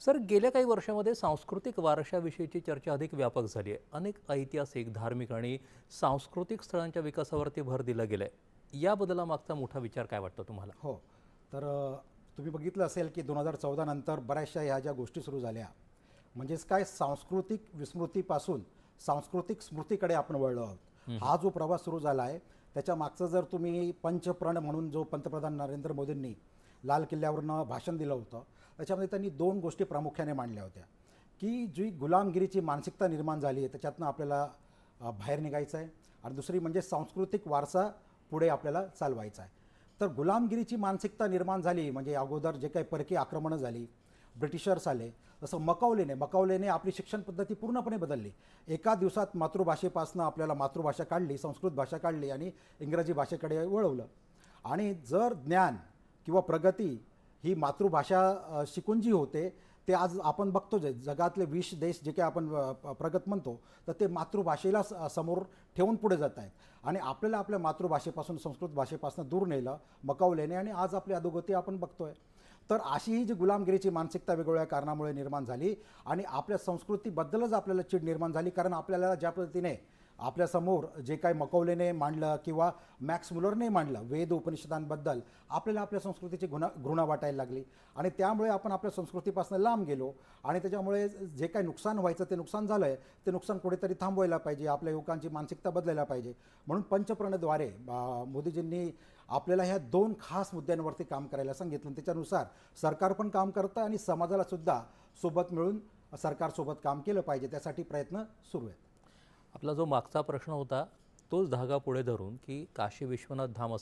Sir, गेल्या काही वर्षामध्ये सांस्कृतिक वारशाविषयीची चर्चा अधिक व्यापक झाली आहे. अनेक ऐतिहासिक, धार्मिक आणि सांस्कृतिक स्थळांच्या विकासावरती भर दिला गेलाय. या बदलामागचा मोठा विचार काय वाटतो तुम्हाला? हो. तर तुम्ही बघितलं असेल की 2014 नंतर बऱ्याचशा ह्या ज्या गोष्टी सुरू झाल्या, म्हणजेच काय सांस्कृतिक विस्मृतीपासून सांस्कृतिक स्मृतीकडे आपण वळलो आहोत. हा जो प्रवास सुरू झाला आहे त्याच्या मागचं जर तुम्ही पंचप्रण म्हणून जो पंतप्रधान नरेंद्र मोदींनी लाल किल्ल्यावरनं भाषण दिलं होतं, त्याच्यामध्ये त्यांनी दोन गोष्टी प्रामुख्याने मांडल्या होत्या की जी गुलामगिरीची मानसिकता निर्माण झाली आहे त्याच्यातनं आपल्याला बाहेर निघायचं आहे, आणि दुसरी म्हणजे सांस्कृतिक वारसा पुढे आपल्याला चालवायचा आहे. तर गुलामगिरीची मानसिकता निर्माण झाली म्हणजे अगोदर जे काही परकीय आक्रमणं झाली, ब्रिटिशर्स आले, तसं मकावलेने आपली शिक्षण पद्धती पूर्णपणे बदलली. एका दिवसात मातृभाषेपासून आपल्याला मातृभाषा काढली, संस्कृत भाषा काढली आणि इंग्रजी भाषेकडे वळवलं. आणि जर ज्ञान किंवा प्रगती ही मातृभाषा शिकून जी होते ते आज आपण बघतो, जे जगातले 20 देश जे काही आपण प्रगत म्हणतो तर ते मातृभाषेला समोर ठेवून पुढे जात आहेत. आणि आपल्याला आपल्या मातृभाषेपासून संस्कृत भाषेपासून दूर नेलं मकावलेने, आणि आज आपली अधोगती आपण बघतोय. तर अशी ही जी गुलामगिरीची मानसिकता वेगवेगळ्या कारणामुळे निर्माण झाली आणि आपल्या संस्कृतीबद्दलच आपल्याला चीड निर्माण झाली. कारण आपल्याला ज्या पद्धतीने आपल्यासमोर जे काही मकौलेने मांडलं किंवा मॅक्स मुलरने मांडलं वेद उपनिषदांबद्दल, आपल्याला आपल्या संस्कृतीची घृणा वाटायला लागली आणि त्यामुळे आपण आपल्या संस्कृतीपासून लांब गेलो. आणि त्याच्यामुळे जे काही नुकसान व्हायचं ते नुकसान झालं आहे, ते नुकसान कुठेतरी थांबवायला पाहिजे, आपल्या युवकांची मानसिकता बदलायला पाहिजे. म्हणून पंचप्रणद्वारे मोदीजींनी आपल्याला ह्या दोन खास मुद्द्यांवरती काम करायला सांगितलं. त्याच्यानुसार सरकार पण काम करतं आणि समाजाला सुद्धा सोबत मिळून सरकारसोबत काम केलं पाहिजे, त्यासाठी प्रयत्न सुरू आहेत. आपला जो मागचा प्रश्न होता तोच धागा पुढे धरून की काशी विश्वनाथ धाम असेल